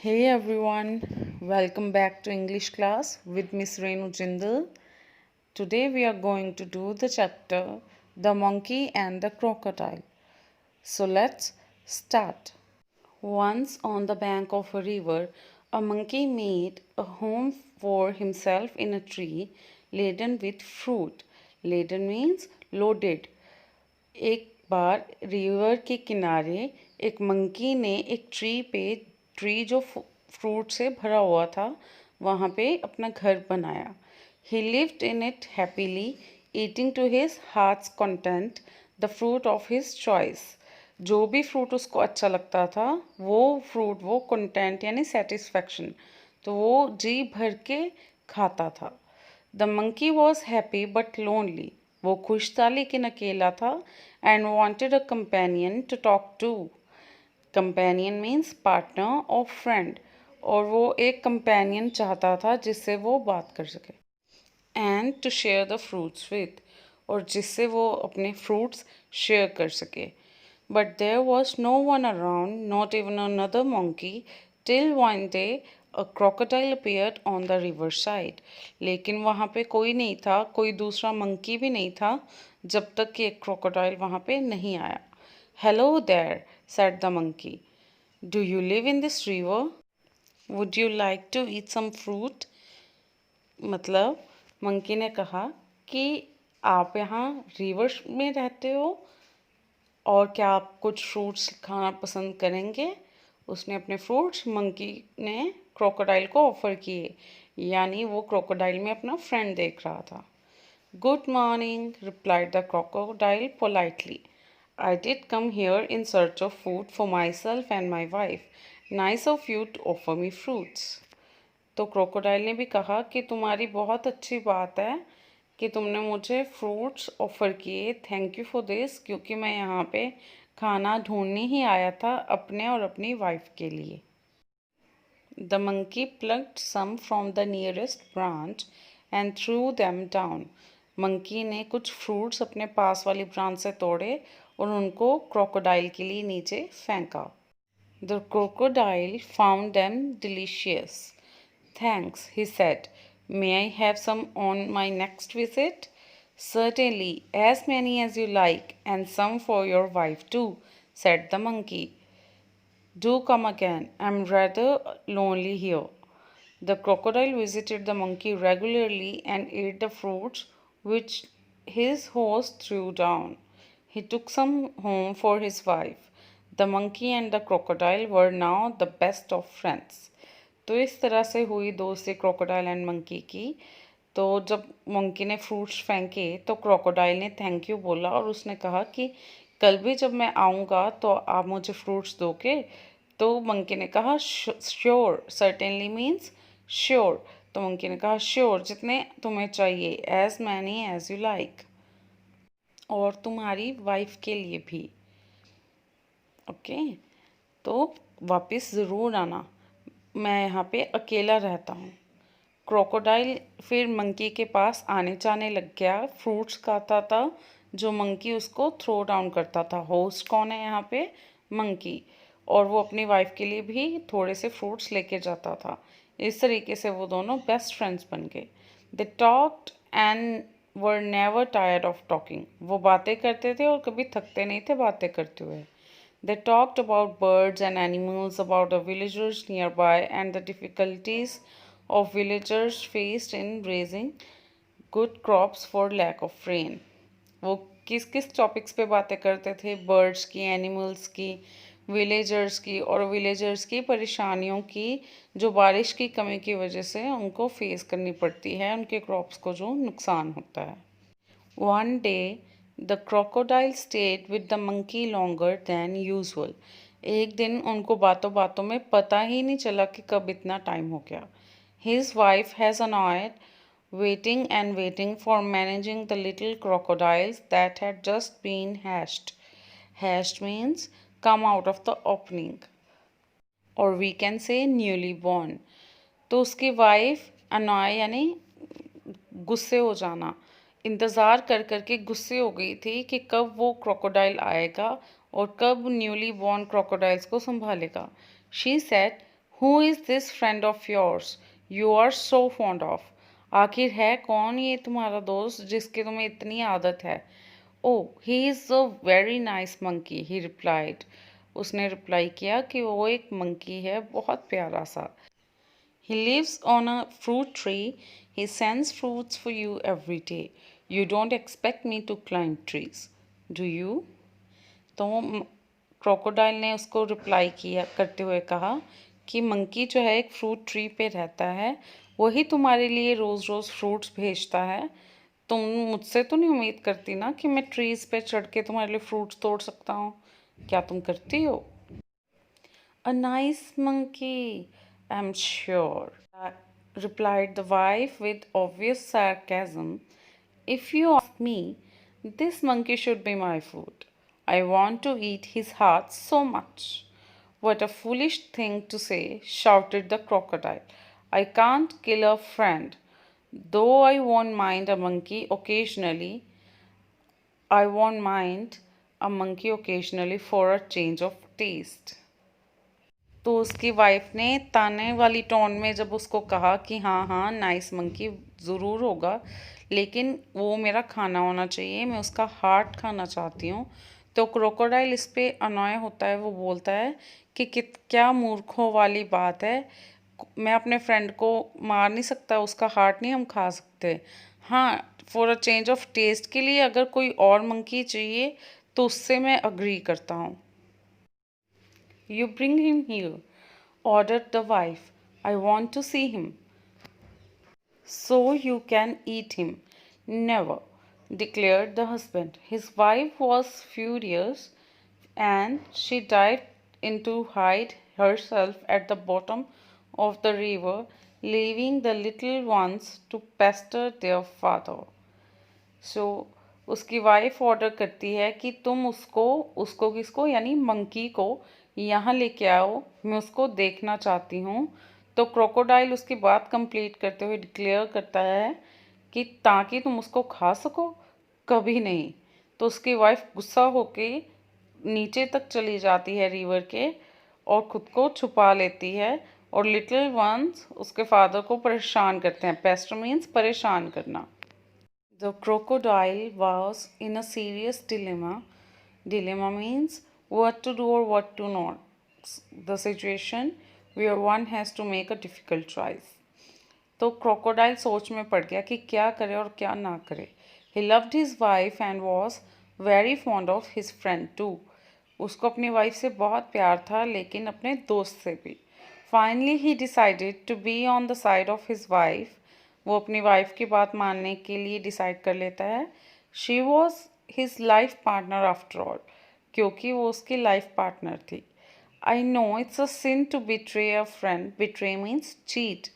Hey everyone, welcome back to English class with Miss Renu Jindal. Today we are going to do the chapter The Monkey and the Crocodile. So let's start. Once on the bank of a river, a monkey made a home for himself in a tree laden with fruit. Laden means loaded. एक बार river के किनारे एक monkey ने एक tree जो fruit से भरा हुआ था वहाँ पे अपना घर बनाया. He lived in it happily eating to his heart's content the fruit of his choice. जो भी फ्रूट उसको अच्छा लगता था वो फ्रूट वो कंटेंट यानी सेटिस्फैक्शन, तो वो जी भर के खाता था. The monkey was happy but lonely. वो खुश था लेकिन अकेला था. And wanted a companion to talk to. Companion means partner और फ्रेंड, और वो एक कंपेनियन चाहता था जिससे वो बात कर सके. And to share the fruits with, और जिससे वो अपने फ्रूट्स शेयर कर सके. But there was no one around, not even another monkey, till one day a crocodile appeared on the river side. लेकिन वहाँ पे कोई नहीं था, कोई दूसरा मंकी भी नहीं था जब तक कि एक क्रोकोडाइल वहाँ पे नहीं आया. Hello there, said the monkey. Do you live in this river? Would you like to eat some fruit? मतलब मंकी ने कहा कि आप यहाँ रिवर में रहते हो और क्या आप कुछ फ्रूट्स खाना पसंद करेंगे. उसने अपने फ्रूट्स मंकी ने क्रोकोडाइल को ऑफर किए, यानी वो क्रोकोडाइल में अपना फ्रेंड देख रहा था. Good morning, replied the crocodile politely. I did come here in search of food for myself and my wife. Nice of you to offer me fruits. तो क्रोकोडाइल ने भी कहा कि तुम्हारी बहुत अच्छी बात है कि तुमने मुझे फ्रूट्स ऑफ़र किए. थैंक यू फॉर दिस, क्योंकि मैं यहाँ पे खाना ढूंढने ही आया था अपने और अपनी वाइफ के लिए. The monkey plucked some from the nearest branch and threw them down. Monkey ने कुछ फ्रूट्स अपने पास वाली ब्रांच से तोड़े और उनको क्रोकोडाइल के लिए नीचे फेंका. The crocodile found them delicious. Thanks, he said. May I have some on my next visit? Certainly, as many as you like, and some for your wife too, said the monkey. Do come again. I'm rather lonely here. The crocodile visited the monkey regularly and ate the fruits which his host threw down. He took some home for his wife. The monkey and the crocodile were now the best of friends. तो इस तरह से हुई दोस्ती crocodile and monkey की. तो जब monkey ने फ्रूट्स फेंके तो क्रोकोडाइल ने थैंक यू बोला और उसने कहा कि कल भी जब मैं आऊँगा तो आप मुझे फ्रूट्स दोगे. तो मंकी ने कहा श्योर. Certainly means sure. तो मंकी ने कहा श्योर, जितने तुम्हें चाहिए, as many as you like, और तुम्हारी वाइफ के लिए भी. ओके, तो वापस ज़रूर आना, मैं यहाँ पे अकेला रहता हूँ. क्रोकोडाइल फिर मंकी के पास आने जाने लग गया. फ्रूट्स खाता था जो मंकी उसको थ्रो डाउन करता था. होस्ट कौन है यहाँ पे? मंकी. और वो अपनी वाइफ के लिए भी थोड़े से फ्रूट्स लेके जाता था. इस तरीके से वो दोनों बेस्ट फ्रेंड्स बन गए. They talked and were never tired of talking. वो बातें करते थे और कभी थकते नहीं थे बातें करते हुए. They talked about birds and animals, about the villagers nearby, and the difficulties of villagers faced in raising good crops for lack of rain. वो किस किस टॉपिक्स पे बातें करते थे? बर्ड्स की, एनिमल्स की, विलेजर्स की, और विलेजर्स की परेशानियों की जो बारिश की कमी की वजह से उनको फेस करनी पड़ती है, उनके क्रॉप्स को जो नुकसान होता है. One day, the crocodile stayed with the monkey longer than usual. एक दिन उनको बातों बातों में पता ही नहीं चला कि कब इतना टाइम हो गया. His wife has annoyed, waiting and waiting for managing the little crocodiles that had just been hatched. Hatched means come out of the opening, or we can say newly born. तो उसकी wife अनॉय यानी गुस्से हो जाना, इंतज़ार कर कर के गुस्से हो गई थी कि कब वो क्रोकोडाइल आएगा और कब न्यूली बॉर्न क्रोकोडाइल्स को संभालेगा. She said, Who is this friend of yours you are so fond of? आखिर है कौन ये तुम्हारा दोस्त जिसकी तुम्हें इतनी आदत है? Oh, he is a very nice monkey, he replied. उसने रिप्लाई किया कि वो एक मंकी है, बहुत प्यारा सा. He lives on a fruit tree. He sends fruits for you every day. You don't expect me to climb trees, do you? तो क्रोकोडाइल ने उसको रिप्लाई किया करते हुए कहा कि मंकी जो है एक फ्रूट ट्री पे रहता है, वही तुम्हारे लिए रोज़ रोज़ फ्रूट्स भेजता है. तुम मुझसे तो नहीं उम्मीद करती ना कि मैं ट्रीज पे चढ़ के तुम्हारे लिए फ्रूट्स तोड़ सकता हूँ. क्या तुम करती हो? A nice monkey, I'm sure, replied the wife with obvious sarcasm. If you ask me, this monkey should be my food. I want to eat his heart so much. What a foolish thing to say, shouted the crocodile. I can't kill a friend. Though I won't mind a monkey occasionally, I won't mind a monkey occasionally for a change of taste. तो उसकी wife ने ताने वाली tone में जब उसको कहा कि हाँ हाँ नाइस मंकी ज़रूर होगा, लेकिन वो मेरा खाना होना चाहिए, मैं उसका हार्ट खाना चाहती हूँ. तो क्रोकोडाइल इस पे अनॉय होता है. वो बोलता है कि क्या मूर्खों वाली बात है, मैं अपने फ्रेंड को मार नहीं सकता, उसका हार्ट नहीं हम खा सकते. हाँ, for a change of taste के लिए अगर कोई और मंकी चाहिए तो उससे मैं अग्री करता हूँ. You bring him here, ordered the wife. I want to see him. So you can eat him. Never, declared the husband. His wife was furious and she dived in to hide herself at the bottom of the river, leaving the little ones to pester their father. So उसकी wife order करती है कि तुम उसको उसको किसको यानी monkey को यहाँ लेके आओ, मैं उसको देखना चाहती हूँ. तो क्रोकोडाइल उसकी बात कंप्लीट करते हुए डिक्लेयर करता है कि ताकि तुम उसको खा सको, कभी नहीं. तो उसकी वाइफ गुस्सा होके नीचे तक चली जाती है रिवर के और खुद को छुपा लेती है, और लिटिल वंस उसके फादर को परेशान करते हैं. पेस्ट मीन्स परेशान करना. The crocodile was in a serious dilemma. Dilemma means what to do or what to not. The situation where one has to make a difficult choice. तो crocodile सोच में पड़ गया कि क्या करे और क्या ना करे. He loved his wife and was very fond of his friend too. उसको अपनी वाइफ से बहुत प्यार था, लेकिन अपने दोस्त से भी. Finally he decided to be on the side of his wife. वो अपनी वाइफ की बात मानने के लिए डिसाइड कर लेता है. She was his life partner after all, क्योंकि वो उसकी लाइफ पार्टनर थी. I know it's a sin to betray a friend. Betray means cheat.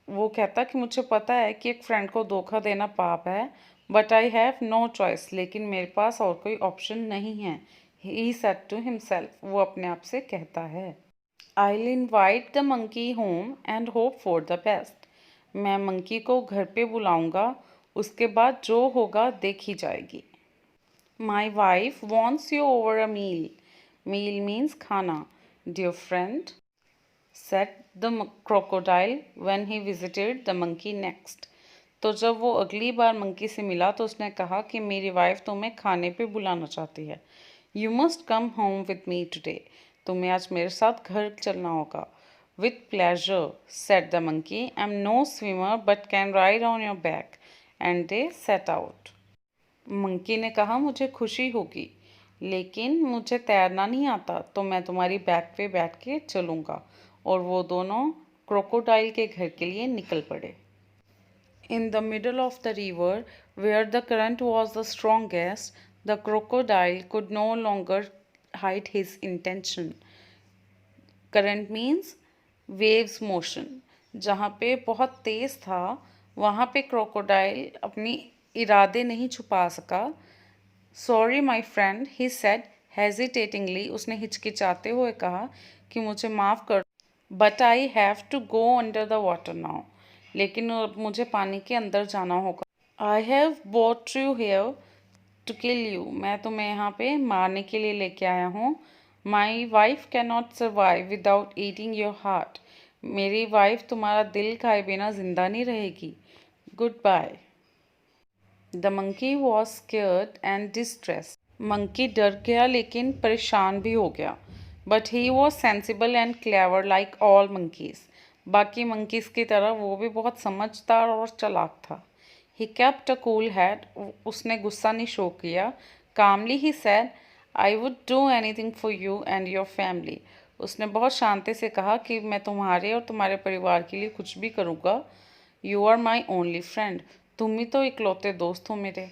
वो कहता कि मुझे पता है कि एक फ्रेंड को धोखा देना पाप है, but I have no choice. लेकिन मेरे पास और कोई ऑप्शन नहीं है. He said to himself. वो अपने आप से कहता है. I will invite the monkey home and hope for the best. मैं मंकी को घर पे बुलाऊंगा, उसके बाद जो होगा देखी जाएगी. My wife wants you over a meal. Meal means खाना. Dear friend, said the crocodile when he visited the monkey next. तो जब वो अगली बार मंकी से मिला तो उसने कहा कि मेरी वाइफ तुम्हें खाने पे बुलाना चाहती है. You must come home with me today. तुम्हें आज मेरे साथ घर चलना होगा. With pleasure, said the monkey. I'm no swimmer but can ride on your back. And they set out. Monkey ने कहा मुझे खुशी होगी, लेकिन मुझे तैरना नहीं आता, तो मैं तुम्हारी बैक पे बैठ के चलूँगा. और वो दोनों क्रोकोडाइल के घर के लिए निकल पड़े. In the middle of the river, where the current was the strongest, the crocodile could no longer hide his intention. Current means waves motion. जहाँ पे बहुत तेज़ था वहाँ पे क्रोकोडाइल अपनी इरादे नहीं छुपा सका. Sorry my friend, he said hesitatingly. उसने हिचकिचाते हुए कहा कि मुझे माफ़ कर, but I have to go under the water now. लेकिन मुझे पानी के अंदर जाना होगा. I have bought you here to kill you. मैं तुम्हें यहाँ पे मारने के लिए लेके आया हूँ. My wife can not survive without eating your heart. मेरी वाइफ तुम्हारा दिल खाए बिना जिंदा नहीं रहेगी। Good bye. The monkey was scared and distress. Monkey डर गया लेकिन परेशान भी हो गया। But he was sensible and clever like all monkeys. बाकी मंकीज की तरह वो भी बहुत समझदार और चालाक था। He kept a cool head. उसने गुस्सा नहीं शो किया। Calmly he said, I would do anything for you and your family. उसने बहुत शांति से कहा कि मैं तुम्हारे और तुम्हारे परिवार के लिए कुछ भी करूँगा। You are my only friend. तुम ही तो इकलौते दोस्त हो मेरे।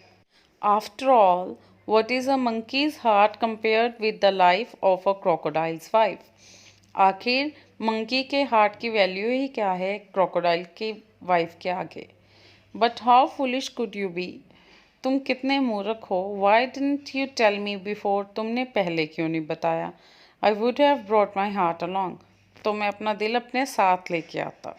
After all, what is a monkey's heart compared with the life of a crocodile's wife? आखिर मंकी के हार्ट की वैल्यू ही क्या है क्रोकोडाइल की वाइफ के आगे। But how foolish could you be? तुम कितने मूर्ख हो। Why didn't you tell me before? तुमने पहले क्यों नहीं बताया? I would have brought my heart along. तो मैं अपना दिल अपने साथ लेके आता।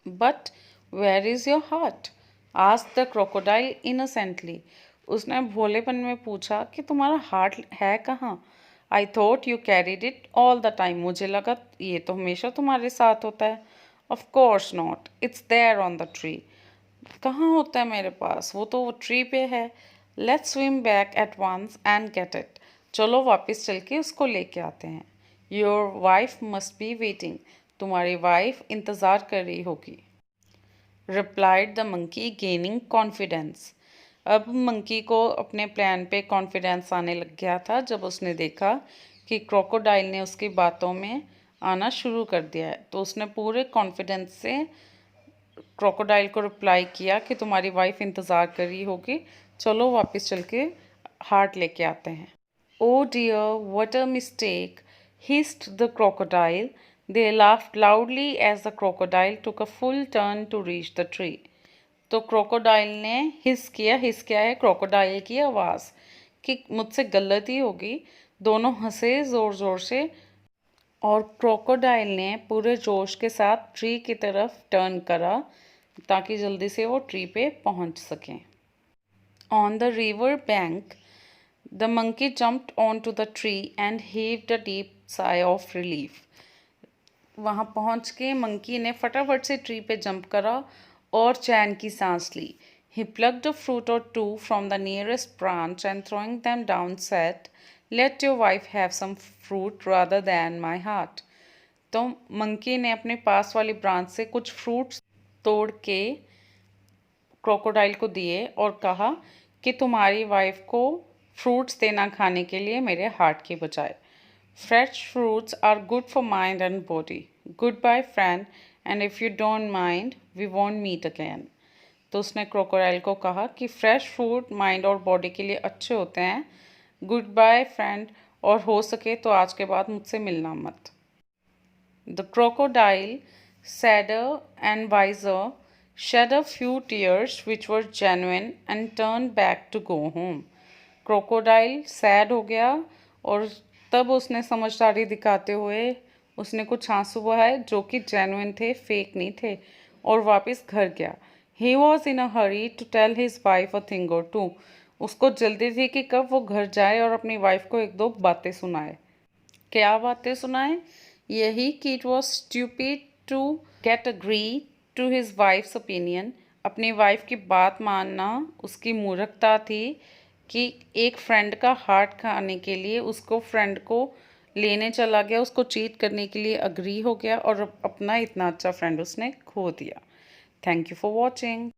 But where is your heart? Asked the crocodile innocently. उसने भोलेपन में पूछा कि तुम्हारा हार्ट है कहाँ? I thought you carried it all the time. मुझे लगा ये तो हमेशा तुम्हारे साथ होता है। Of course not, it's there on the tree. कहाँ होता है मेरे पास? वो तो वो ट्री पे है। Let's swim back at once and get it. चलो वापस चल के उसको लेके आते हैं। Your wife must be waiting. तुम्हारी वाइफ इंतज़ार कर रही होगी। Replied the monkey gaining confidence. अब मंकी को अपने प्लान पे कॉन्फिडेंस आने लग गया था जब उसने देखा कि क्रोकोडाइल ने उसकी बातों में आना शुरू कर दिया है। तो उसने पूरे कॉन्फिडेंस से क्रोकोडाइल को रिप्लाई किया कि तुम्हारी वाइफ इंतज़ार कर रही होगी। चलो वापस चल के हार्ट लेके आते हैं। Oh dear, what a mistake, hissed the crocodile. They laughed loudly as the crocodile took a full turn to reach the tree. तो क्रोकोडाइल ने हिस किया है क्रोकोडाइल की आवाज़ कि मुझसे गलती होगी। दोनों हंसे ज़ोर ज़ोर से और क्रोकोडाइल ने पूरे जोश के साथ ट्री की तरफ टर्न करा ताकि जल्दी से वो ट्री पे पहुंच सकें। On the river bank, the monkey jumped on to the tree and heaved a deep sigh of relief. वहाँ पहुँच के मंकी ने फटाफट से ट्री पे जंप करा और चैन की सांस ली। He plucked a fruit or two from the nearest branch and throwing them down said, "Let your wife have some fruit rather than my heart." तो मंकी ने अपने पास वाली ब्रांच से कुछ फ्रूट्स तोड़ के क्रोकोडाइल को दिए और कहा कि तुम्हारी वाइफ को फ्रूट्स देना खाने के लिए मेरे हार्ट के बजाय। Fresh fruits are good for mind and body. Good bye friend, and if you don't mind we won't meet again. तो उसने क्रोकोडाइल को कहा कि फ्रेश फ्रूट माइंड और बॉडी के लिए अच्छे होते हैं। गुड बाय फ्रेंड, और हो सके तो आज के बाद मुझसे मिलना मत। The crocodile, sadder and wiser, shed a few tears which were genuine and turned back to go home. Crocodile sad हो गया और तब उसने समझदारी दिखाते हुए उसने कुछ आंसू बहाए जो कि जेन्युइन थे, फेक नहीं थे, और वापस घर गया। He was in a hurry to tell his wife a thing or two. उसको जल्दी थी कि कब वो घर जाए और अपनी वाइफ को एक दो बातें सुनाए। क्या बातें सुनाए? यही कि it was stupid to get agree to his wife's opinion. अपनी वाइफ की बात मानना उसकी मूर्खता थी कि एक फ्रेंड का हार्ट खाने के लिए उसको फ्रेंड को लेने चला गया, उसको चीट करने के लिए अग्री हो गया और अपना इतना अच्छा फ्रेंड उसने खो दिया। Thank you for watching.